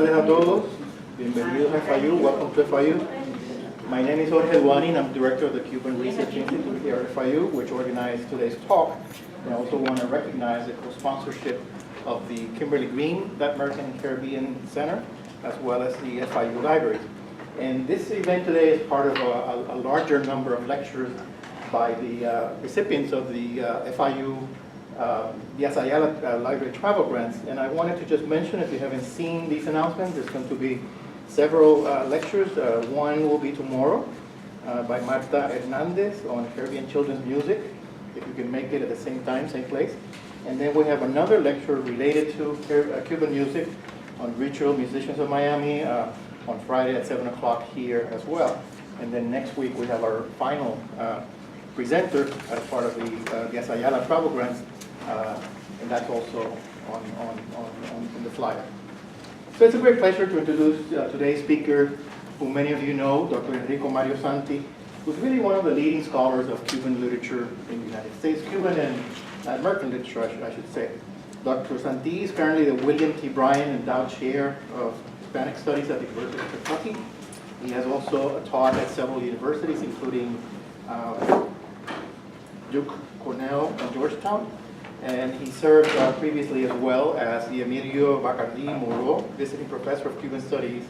tardes a todos. Bienvenidos a FIU. Welcome to FIU. My name is Jorge Luani, and I'm director of the Cuban Research Institute here at FIU, which organized today's talk. And I also want to recognize the co-sponsorship of the Kimberly Green Latin American and Caribbean Center, as well as the FIU Library. And this event today is part of a larger number of lectures by the recipients of the FIU Díaz Ayala Library Travel Grants. And I wanted to just mention, if you haven't seen these announcements, there's going to be several lectures. One will be tomorrow by Marta Hernandez on Caribbean children's music, if you can make it at the same time, same place. And then we have another lecture related to Cuban music on Ritual Musicians of Miami on Friday at 7 o'clock here as well. And then next week we have our final presenter as part of the Díaz Ayala Travel Grants, and that's also on the flyer. So it's a great pleasure to introduce today's speaker, who many of you know, Dr. Enrico Mario Santí, who's really one of the leading scholars of Cuban literature in the United States, Cuban and American literature, I should say. Dr. Santí is currently the William T. Bryan Endowed Chair of Hispanic Studies at the University of Kentucky. He has also taught at several universities, including Duke, Cornell, and Georgetown. And he served previously as well as the Emilio Bacardi Muro Visiting Professor of Cuban Studies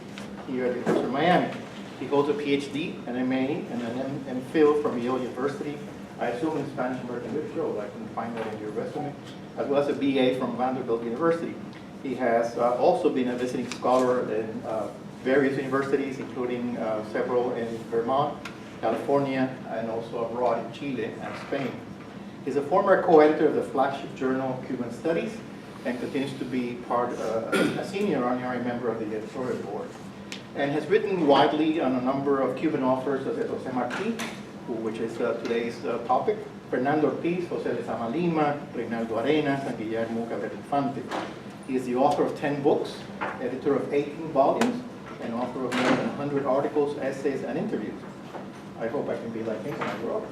here at the University of Miami. He holds a PhD, an MA, and an MPhil from Yale University, I assume in Spanish American literature, although I couldn't find that in your resume, as well as a BA from Vanderbilt University. He has also been a visiting scholar in various universities, including several in Vermont, California, and also abroad in Chile and Spain. He's a former co-editor of the flagship journal Cuban Studies and continues to be a senior honorary member of the editorial board. And has written widely on a number of Cuban authors, such as José Martí, which is today's topic, Fernando Ortiz, José Lezama Lima, Reinaldo Arenas, and Guillermo Cabrera Infante. He is the author of 10 books, editor of 18 volumes, and author of more than 100 articles, essays, and interviews. I hope I can be like him when I grow up.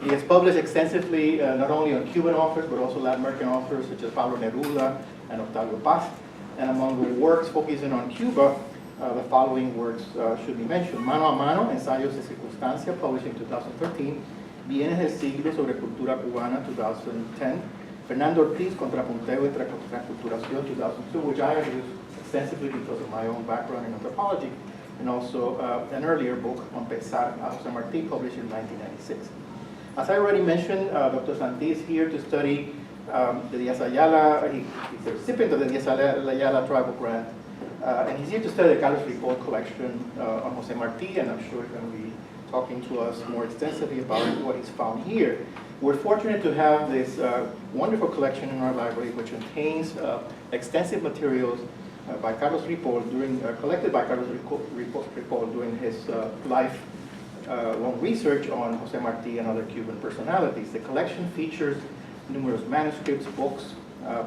He has published extensively, not only on Cuban authors, but also Latin American authors such as Pablo Neruda and Octavio Paz. And among the works focusing on Cuba, the following works should be mentioned. Mano a Mano, Ensayos de Circunstancia, published in 2013. Bienes del Siglo sobre Cultura Cubana, 2010. Fernando Ortiz, Contrapunteo y Transculturación, 2002, which I have used extensively because of my own background in anthropology, and also an earlier book on Pensar, José Martí, published in 1996. As I already mentioned, Dr. Santí is here to study the Díaz Ayala. He's the recipient of the Díaz Ayala Tribal Grant, and he's here to study the Carlos Ripoll collection on José Martí, and I'm sure he's going to be talking to us more extensively about what he's found here. We're fortunate to have this wonderful collection in our library, which contains extensive materials by Carlos Ripoll, collected by Carlos Ripoll during his life-long research on José Martí and other Cuban personalities. The collection features numerous manuscripts, books,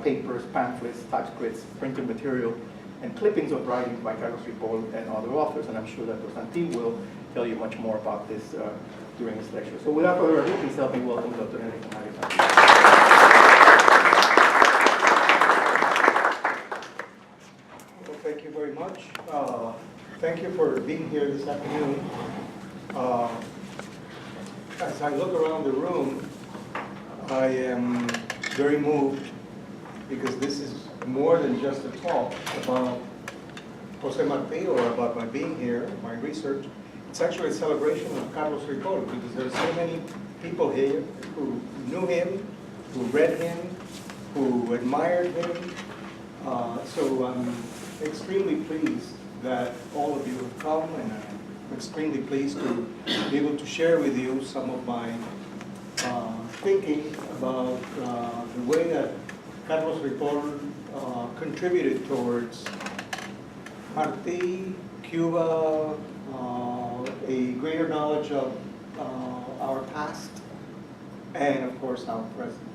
papers, pamphlets, typescripts, printed material, and clippings of writings by Carlos Ripoll and other authors, and I'm sure that Dr. Santí will tell you much more about this during his lecture. So without further ado, please help me welcome Dr. Enrico Mario Santí. Thank you very much. Thank you for being here this afternoon. As I look around the room, I am very moved because this is more than just a talk about José Martí or about my being here, my research. It's actually a celebration of Carlos Ripoll because there are so many people here who knew him, who read him, who admired him. So I'm extremely pleased that all of you have come, and I'm extremely pleased to be able to share with you some of my thinking about the way that Carlos Ripoll contributed towards Martí, Cuba, a greater knowledge of our past, and of course our present.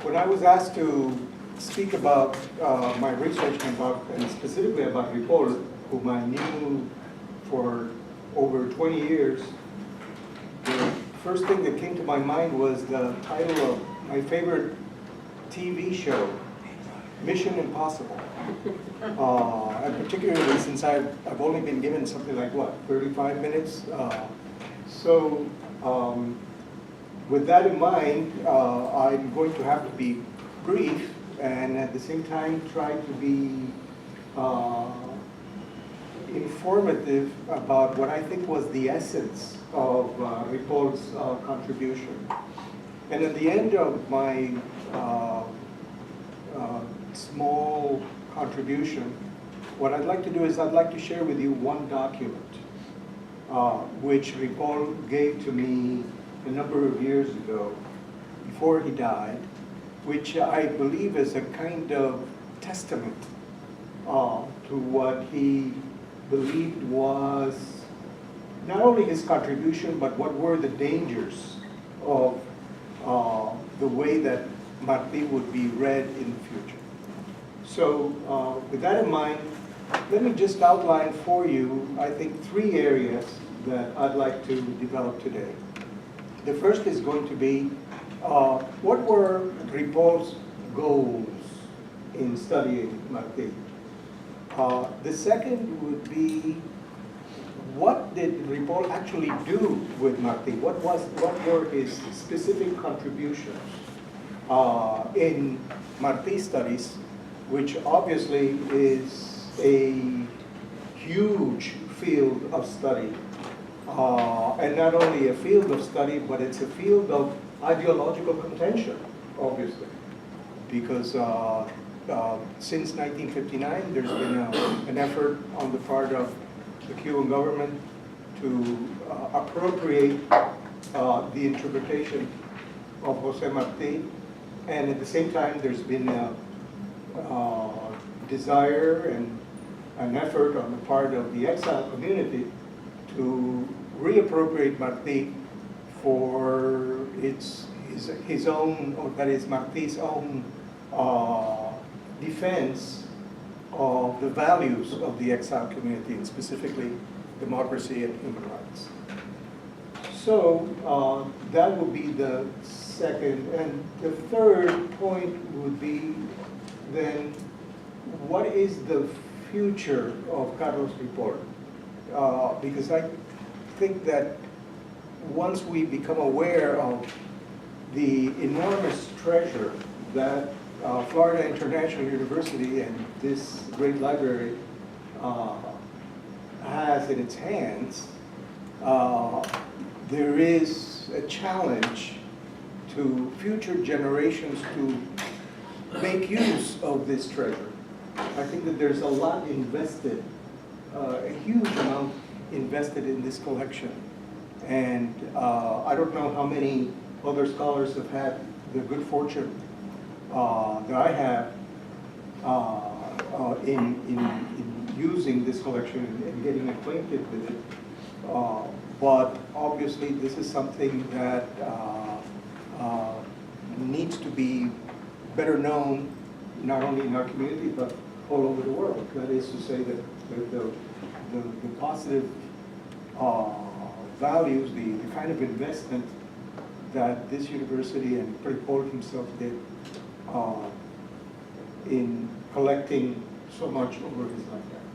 When I was asked to speak about my research and specifically about Ripoll, whom I knew for over 20 years, the first thing that came to my mind was the title of my favorite TV show, mission impossible. And particularly since I've only been given something like, what, 35 minutes? With that in mind, I'm going to have to be brief and at the same time try to be informative about what I think was the essence of Ripoll's contribution. And at the end of my small contribution, what I'd like to do is I'd like to share with you one document which Ripoll gave to me a number of years ago, before he died, which I believe is a kind of testament to what he believed was not only his contribution, but what were the dangers of the way that Martí would be read in the future. So with that in mind, let me just outline for you, I think, 3 areas that I'd like to develop today. The first is going to be, what were Ripoll's goals in studying Martí? The second would be, what did Ripoll actually do with Martí? What were his specific contributions in Martí studies, which obviously is a huge field of study. And not only a field of study, but it's a field of ideological contention, obviously. Because since 1959, there's been an effort on the part of the Cuban government to appropriate the interpretation of José Martí. And at the same time, there's been a desire and an effort on the part of the exile community to reappropriate Martí for his own, or that is Martí's own defense of the values of the exile community, and specifically democracy and human rights. So that would be the second. And the third point would be then, what is the future of Carlos Ripoll? Because I think that once we become aware of the enormous treasure that Florida International University and this great library has in its hands, there is a challenge to future generations to make use of this treasure. I think that there's a lot invested, a huge amount invested in this collection. And I don't know how many other scholars have had the good fortune that I have in using this collection and getting acquainted with it. But obviously this is something that needs to be better known, not only in our community, but all over the world. That is to say that the positive values, the kind of investment that this university and Ripoll himself did in collecting so much over his lifetime.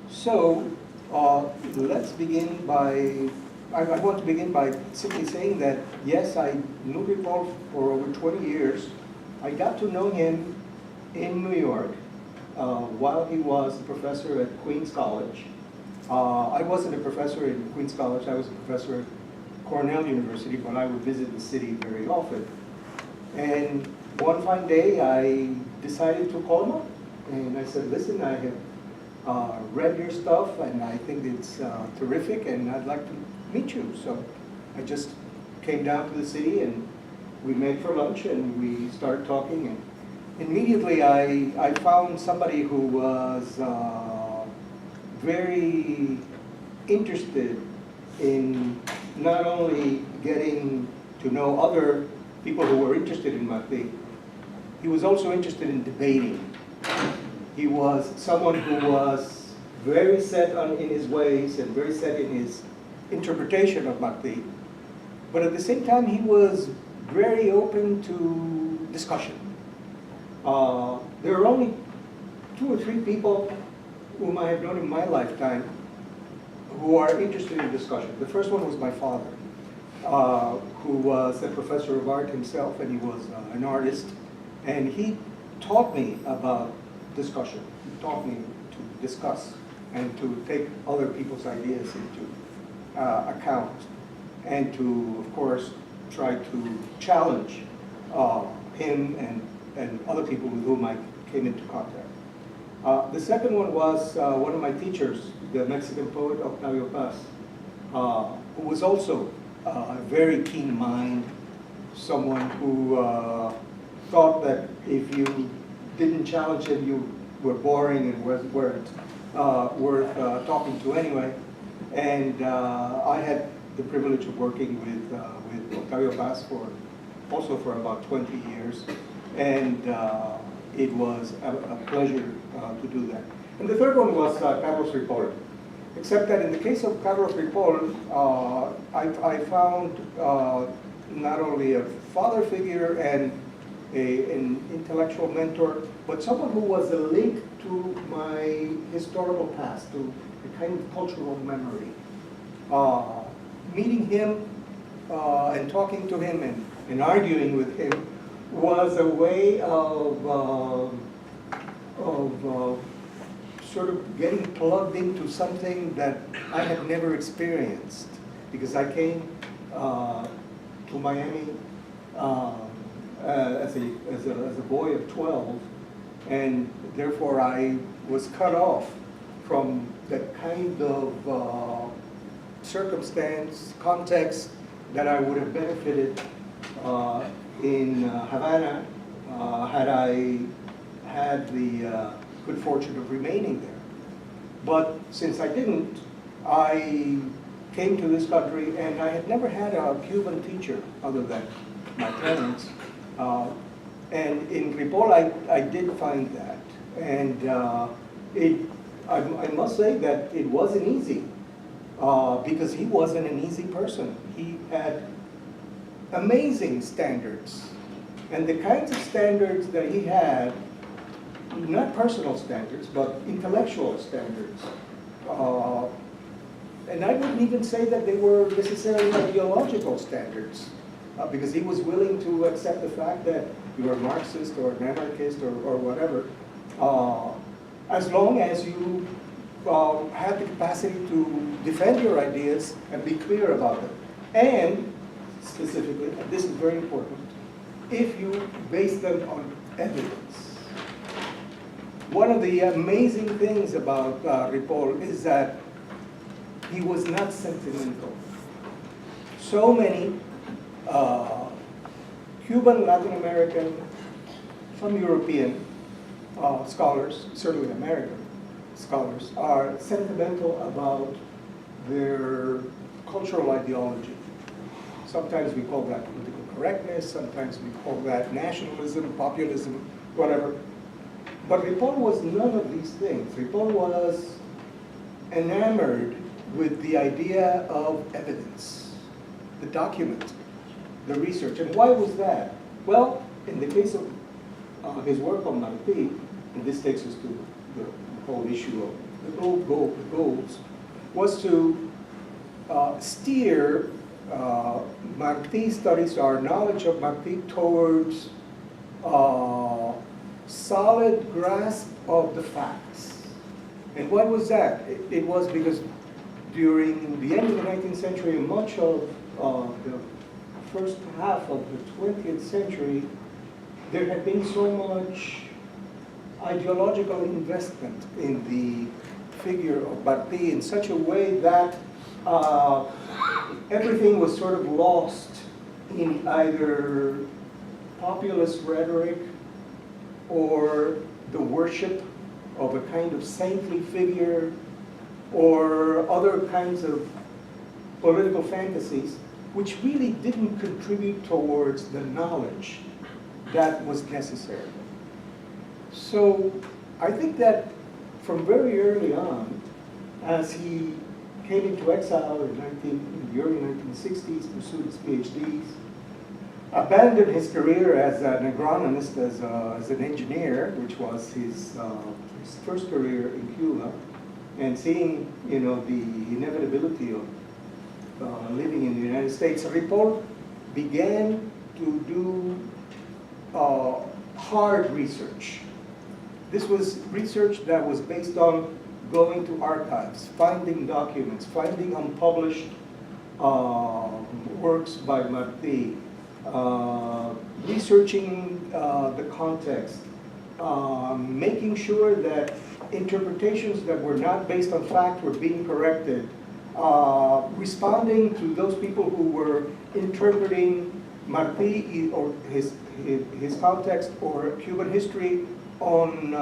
So let's begin by, I want to begin by simply saying that, yes, I knew Ripoll for over 20 years. I got to know him in New York while he was a professor at Queens College. I wasn't a professor in Queens College, I was a professor at Cornell University, but I would visit the city very often. And one fine day, I decided to call him up. And I said, listen, I have read your stuff, and I think it's terrific, and I'd like to meet you. So I just came down to the city, and we met for lunch, and we started talking. And immediately, I found somebody who was very interested in not only getting to know other people who were interested in Martí, he was also interested in debating. He was someone who was very set in his ways and very set in his interpretation of Martí, but at the same time he was very open to discussion. There are only 2 or 3 people whom I have known in my lifetime who are interested in discussion. The first one was my father, who was a professor of art himself, and he was an artist. And he taught me about discussion. He taught me to discuss and to take other people's ideas into account, and to, of course, try to challenge him and other people with whom I came into contact. The second one was one of my teachers, the Mexican poet Octavio Paz, who was also a very keen mind, someone who thought that if you didn't challenge him, you were boring and weren't worth talking to anyway. And I had the privilege of working with Octavio Paz also for about 20 years. And it was a pleasure to do that. And the third one was Carlos Ripoll. Except that in the case of Carlos Ripoll, I found not only a father figure and an intellectual mentor, but someone who was a link to my historical past, to a kind of cultural memory. Meeting him and talking to him and arguing with him was a way of sort of getting plugged into something that I had never experienced, because I came to Miami as a boy of 12, and therefore I was cut off from the kind of circumstance, context that I would have benefited in Havana had I had the good fortune of remaining there. But since I didn't, I came to this country, and I had never had a Cuban teacher other than my parents. And in Ripoll, I did find that. And I must say that it wasn't easy, because he wasn't an easy person. He had amazing standards. And the kinds of standards that he had, not personal standards, but intellectual standards. And I wouldn't even say that they were necessarily ideological standards, because he was willing to accept the fact that you were a Marxist or an anarchist or whatever, as long as you had the capacity to defend your ideas and be clear about them. And specifically, and this is very important, if you base them on evidence. One of the amazing things about Ripoll is that he was not sentimental. So many Cuban, Latin American, some European scholars, certainly American scholars, are sentimental about their cultural ideology. Sometimes we call that political correctness, sometimes we call that nationalism, populism, whatever. But Ripoll was none of these things. Ripoll was enamored with the idea of evidence, the document, the research. And why was that? Well, in the case of his work on Martí, and this takes us to the whole issue of the goals, was to steer Martí studies, our knowledge of Martí, towards solid grasp of the facts. And why was that? It was because during the end of the 19th century and much of the first half of the 20th century, there had been so much ideological investment in the figure of Martí in such a way that everything was sort of lost in either populist rhetoric or the worship of a kind of saintly figure or other kinds of political fantasies, which really didn't contribute towards the knowledge that was necessary. So I think that from very early on, as he came into exile in the early 1960s, pursued his PhDs, abandoned his career as an agronomist, as an engineer, which was his first career in Cuba, and seeing, you know, the inevitability of living in the United States, Ripoll began to do hard research. This was research that was based on going to archives, finding documents, finding unpublished works by Martí, researching the context, making sure that interpretations that were not based on fact were being corrected, responding to those people who were interpreting Martí or his context or Cuban history on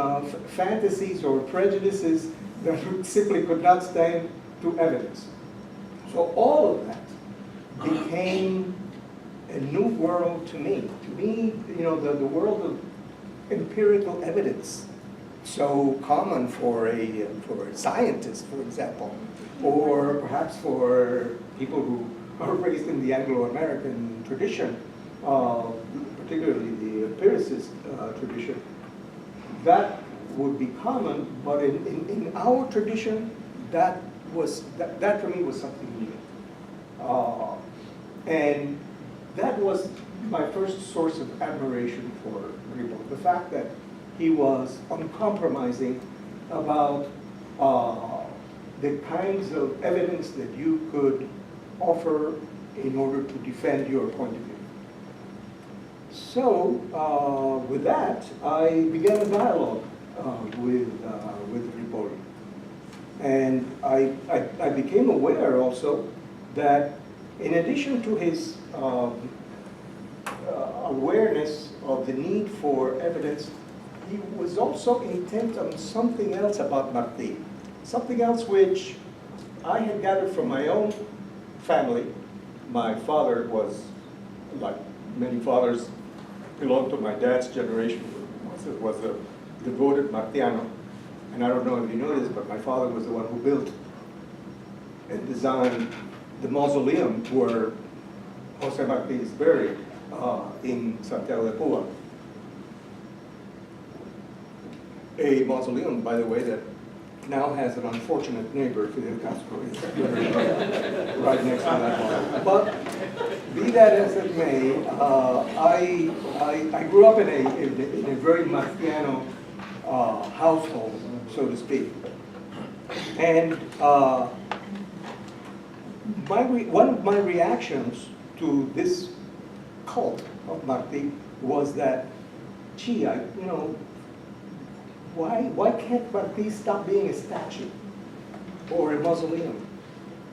fantasies or prejudices that simply could not stand to evidence. So all of that became a new world to me. To me, you know, the world of empirical evidence, so common for a scientist, for example, or perhaps for people who are raised in the Anglo-American tradition, particularly the empiricist tradition. That would be common, but in our tradition, that for me was something new. And that was my first source of admiration for Ripoll. The fact that he was uncompromising about the kinds of evidence that you could offer in order to defend your point of view. So, with that, I began a dialogue with Ripoll. And I became aware also that in addition to his awareness of the need for evidence, he was also intent on something else about Martí. Something else which I had gathered from my own family. My father was, like many fathers, belonged to my dad's generation, was a devoted Martiano. And I don't know if you know this, but my father was the one who built and designed the mausoleum where José Martí is buried in Santiago de Cuba. A mausoleum, by the way, that now has an unfortunate neighbor, Fidel Castro, right next to that one. But be that as it may, I grew up in a very Martiano household, so to speak. And one of my reactions to this cult of Martí was that, gee, why can't Martí stop being a statue or a mausoleum?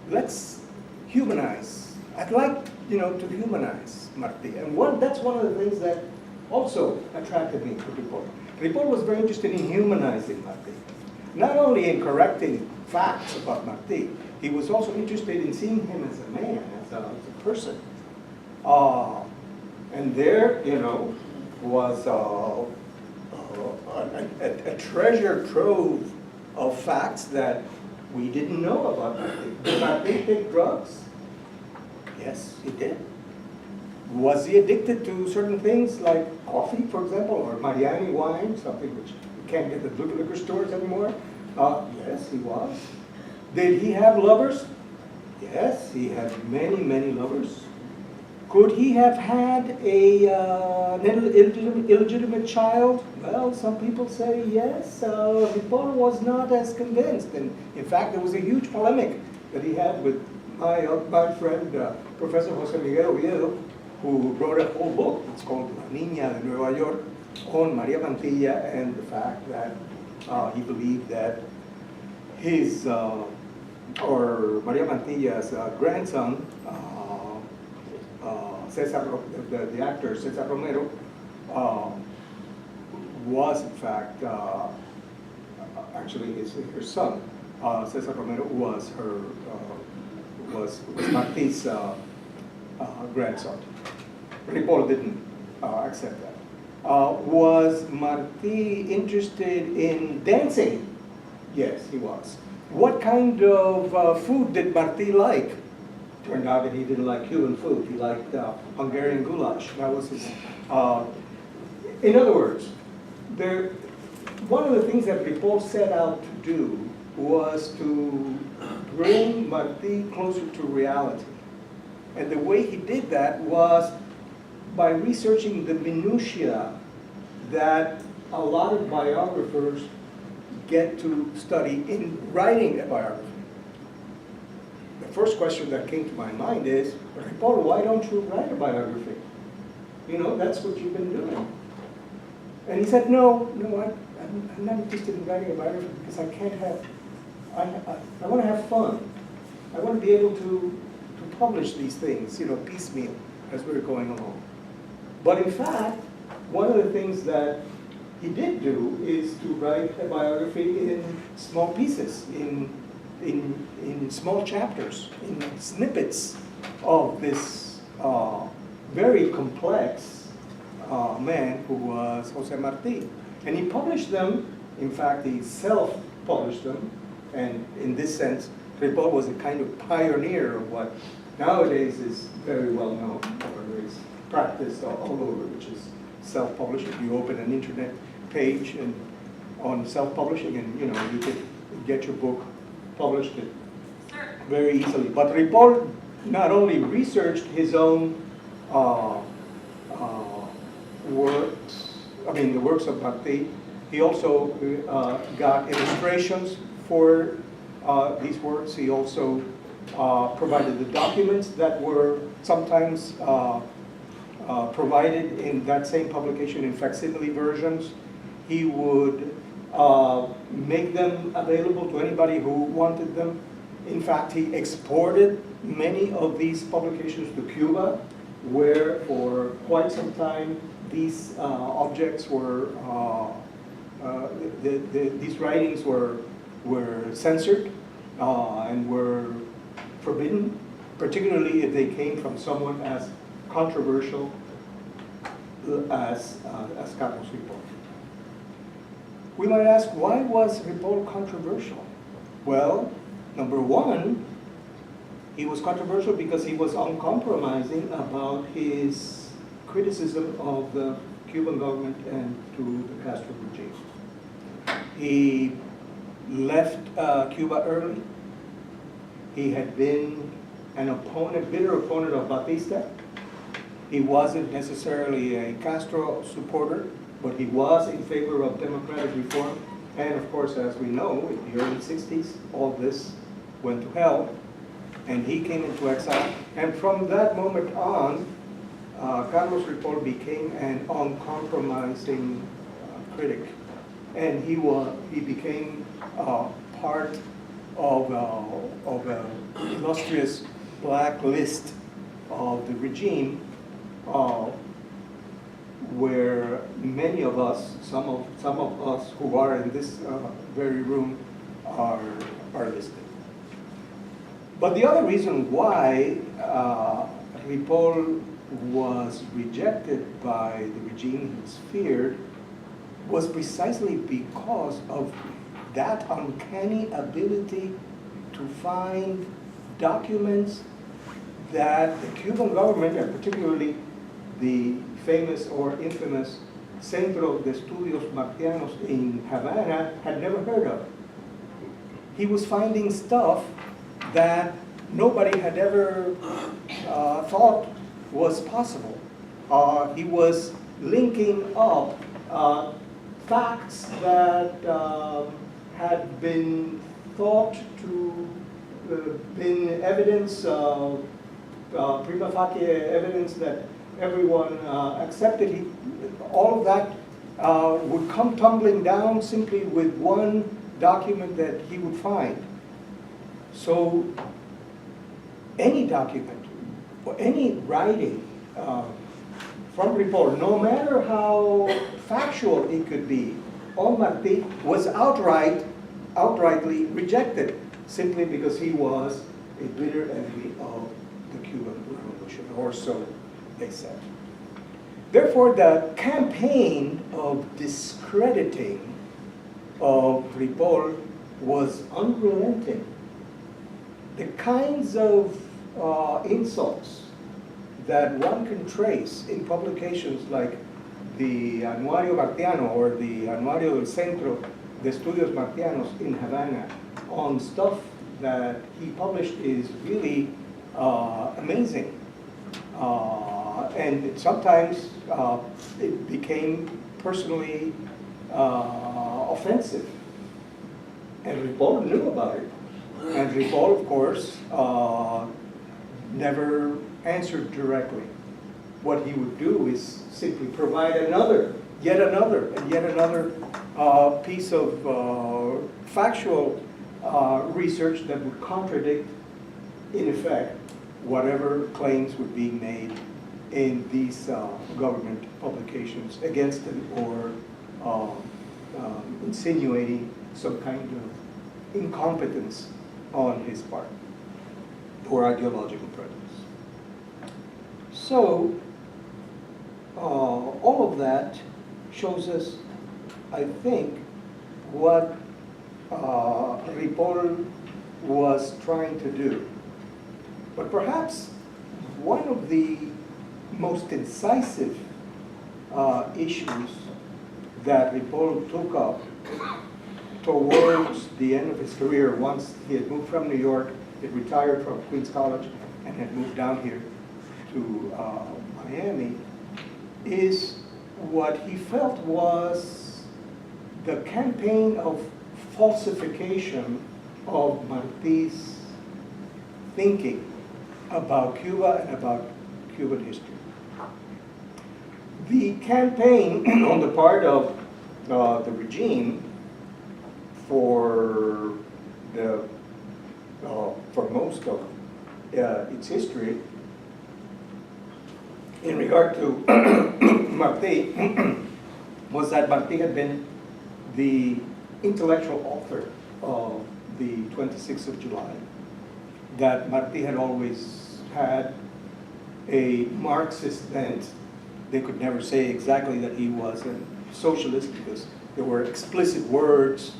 Let's humanize. I'd like, to humanize Martí. And that's one of the things that also attracted me to Ripoll. Ripoll was very interested in humanizing Martí. Not only in correcting facts about Martí, he was also interested in seeing him as a man, as a person. And there, was a treasure trove of facts that we didn't know about Martí. Did Martí take drugs? Yes, he did. Was he addicted to certain things like coffee, for example, or Mariani wine, something which you can't get at the liquor stores anymore? Yes, he was. Did he have lovers? Yes, he had many, many lovers. Could he have had an illegitimate child? Well, some people say yes. Ripoll was not as convinced. And in fact, there was a huge polemic that he had with my friend, Professor José Miguel Oviedo, who wrote a whole book. It's called La Niña de Nueva York, on María Mantilla and the fact that he believed that his, or María Mantilla's grandson, Cesar, the actor Cesar Romero, was in fact, actually her son, Cesar Romero was was Martí's grandson. Ripoll didn't accept that. Was Martí interested in dancing? Yes, he was. What kind of food did Martí like? Turned out that he didn't like Cuban food. He liked Hungarian goulash. That was his. In other words, one of the things that Ripoll set out to do was to bring Martí closer to reality. And the way he did that was by researching the minutiae that a lot of biographers get to study in writing a biography. The first question that came to my mind is, Ripoll, why don't you write a biography? You know, that's what you've been doing. And he said, no, I'm not interested in writing a biography because I can't have, I want to have fun. I want to be able to publish these things, you know, piecemeal as we're going along. But in fact, one of the things that he did do is to write a biography in small pieces, in small chapters, in snippets of this very complex man who was José Martí. And he published them, in fact, he self-published them, and in this sense, Ripoll was a kind of pioneer of what nowadays is very well known, or is practiced all over, which is self-publishing. You open an internet page and on self-publishing, and you know you could get your book published very easily. But Ripoll not only researched his own works, I mean the works of Martí, he also got illustrations for these works. He also provided the documents that were sometimes provided in that same publication in facsimile versions. He would make them available to anybody who wanted them. In fact, he exported many of these publications to Cuba, where for quite some time these objects were, these writings were censored and were forbidden, particularly if they came from someone as controversial as Carlos Ripoll. We might ask, why was Ripoll controversial? Well, number one, he was controversial because he was uncompromising about his criticism of the Cuban government and to the Castro regime. He left Cuba early. He had been an opponent, bitter opponent of Batista. He wasn't necessarily a Castro supporter, but he was in favor of democratic reform. And of course, as we know, in the early 60s, all this went to hell, and he came into exile. And from that moment on, Carlos Ripoll became an uncompromising critic. And he became part of an illustrious blacklist of the regime, where many of us, some of us who are in this very room, are listed. But the other reason why Ripoll was rejected by the regime, he was feared, was precisely because of that uncanny ability to find documents that the Cuban government, and particularly the famous or infamous Centro de Estudios Martianos in Havana, had never heard of. He was finding stuff that nobody had ever thought was possible. He was linking up facts that had been thought to been evidence, prima facie evidence that everyone accepted. All of that would come tumbling down simply with one document that he would find. So any document or any writing from Ripoll, no matter how factual it could be, on Martí was outrightly rejected, simply because he was a bitter enemy of the Cuban Revolution, or so they said. Therefore, the campaign of discrediting of Ripoll was unrelenting. The kinds of insults that one can trace in publications like the Anuario Martiano or the Anuario del Centro de Estudios Martianos in Havana on stuff that he published is really amazing. And sometimes it became personally offensive. And Ripoll knew about it. And Ripoll, of course, never answered directly. What he would do is simply provide yet another piece of factual research that would contradict, in effect, whatever claims were being made in these government publications against him, or insinuating some kind of incompetence on his part, or ideological prejudice. So, all of that shows us, I think, what Ripoll was trying to do. But perhaps one of the most incisive issues that Ripoll took up towards the end of his career, once he had moved from New York, he had retired from Queens College, and had moved down here to Miami, is what he felt was the campaign of falsification of Martí's thinking about Cuba and about Cuban history. The campaign on the part of the regime for most of its history in regard to Martí was that Martí had been the intellectual author of the 26th of July, that Martí had always had a Marxist bent. They could never say exactly that he was a socialist because there were explicit words,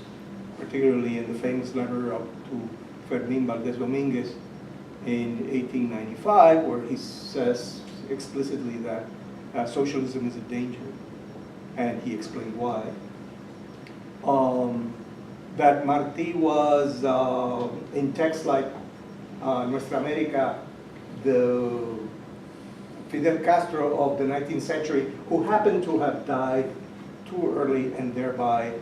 particularly in the famous letter to Fermín Valdés Domínguez in 1895, where he says explicitly that socialism is a danger, and he explained why. That Martí was, in texts like Nuestra América, the Fidel Castro of the 19th century, who happened to have died too early and thereby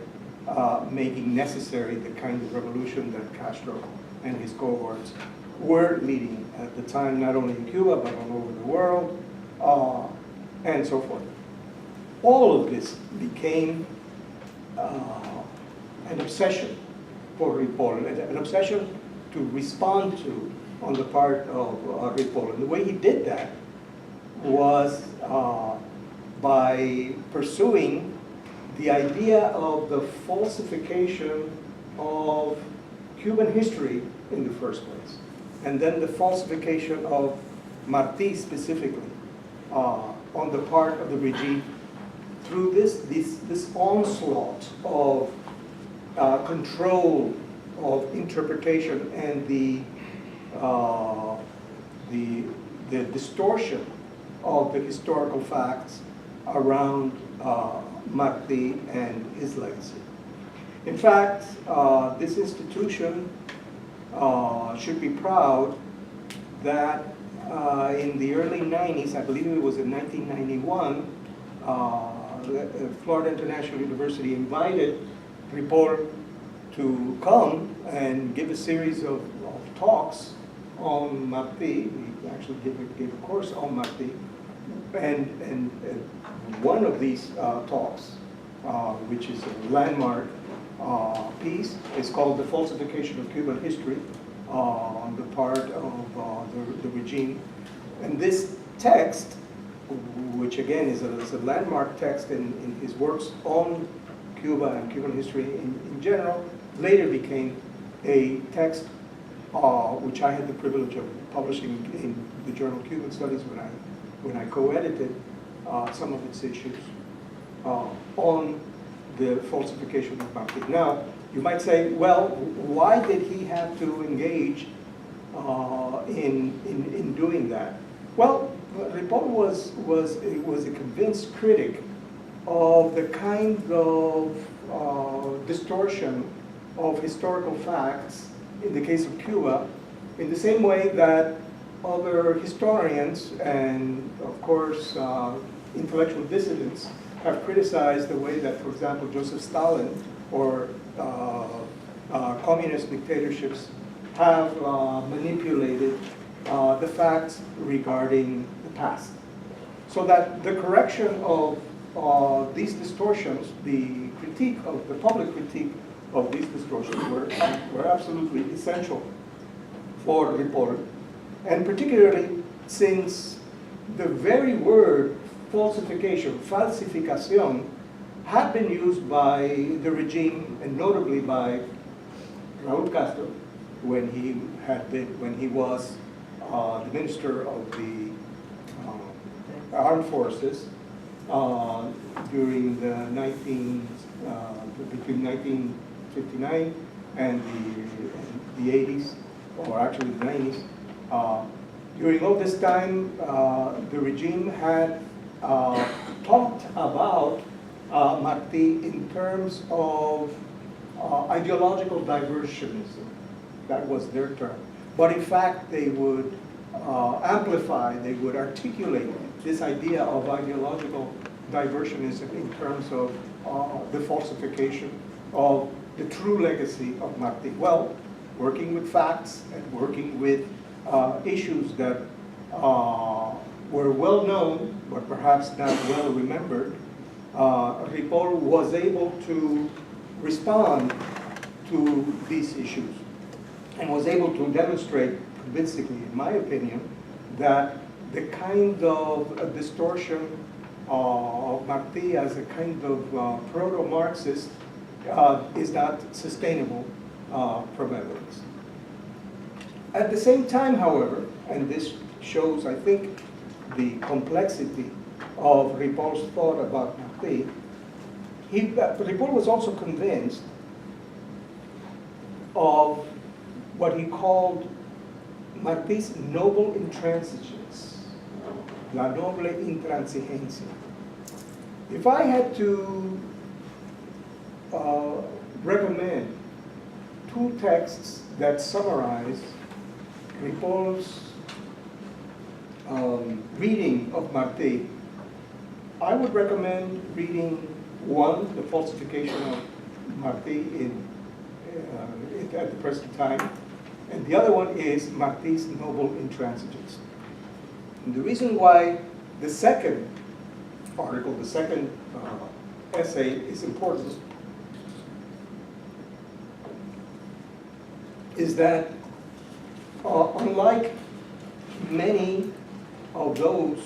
making necessary the kind of revolution that Castro and his cohorts were leading at the time, not only in Cuba, but all over the world, and so forth. All of this became an obsession for Ripoll, an obsession to respond to on the part of Ripoll. And the way he did that was by pursuing the idea of the falsification of Cuban history in the first place, and then the falsification of Martí specifically on the part of the regime through this onslaught of control of interpretation and the distortion of the historical facts around Martí and his legacy. In fact, this institution should be proud that in the early 90s, I believe it was in 1991, Florida International University invited Ripoll to come and give a series of talks on Martí. He actually gave a course on Martí. And one of these talks, which is a landmark piece, is called The Falsification of Cuban History on the part of the regime. And this text, which again is a landmark text in his works on Cuba and Cuban history in general, later became a text which I had the privilege of publishing in the journal Cuban Studies when I co-edited some of its issues on the falsification of Martí. Now, you might say, well, why did he have to engage in doing that? Well, Ripoll was a convinced critic of the kind of distortion of historical facts in the case of Cuba, in the same way that other historians and, of course, intellectual dissidents have criticized the way that, for example, Joseph Stalin or communist dictatorships have manipulated the facts regarding the past. So that the correction of these distortions, the critique of the public critique of these distortions were absolutely essential for Ripoll, and particularly since the very word falsification, falsification, had been used by the regime, and notably by Raúl Castro, when he was the minister of the armed forces during the between 1959 and the 80s, or actually the 90s. During all this time, the regime had talked about Martí in terms of ideological diversionism. That was their term. But in fact, they would amplify, they would articulate this idea of ideological diversionism in terms of the falsification of the true legacy of Martí. Well, working with facts and working with issues that were well known, but perhaps not well remembered, Ripoll was able to respond to these issues and was able to demonstrate convincingly, in my opinion, that the kind of distortion of Martí as a kind of proto-Marxist is not sustainable from evidence. At the same time, however, and this shows, I think, the complexity of Ripoll's thought about Martí, Ripoll was also convinced of what he called Martí's noble intransigence, la noble intransigencia. If I had to recommend two texts that summarize Ripoll's reading of Martí, I would recommend reading one, The Falsification of Martí at the present time, and the other one is Martí's Noble Intransigence. And the reason why the second article, the second essay is important is that unlike many of those,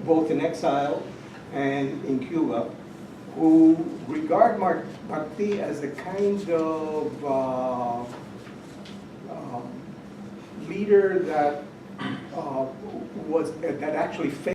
both in exile and in Cuba, who regard Martí as a kind of leader that that actually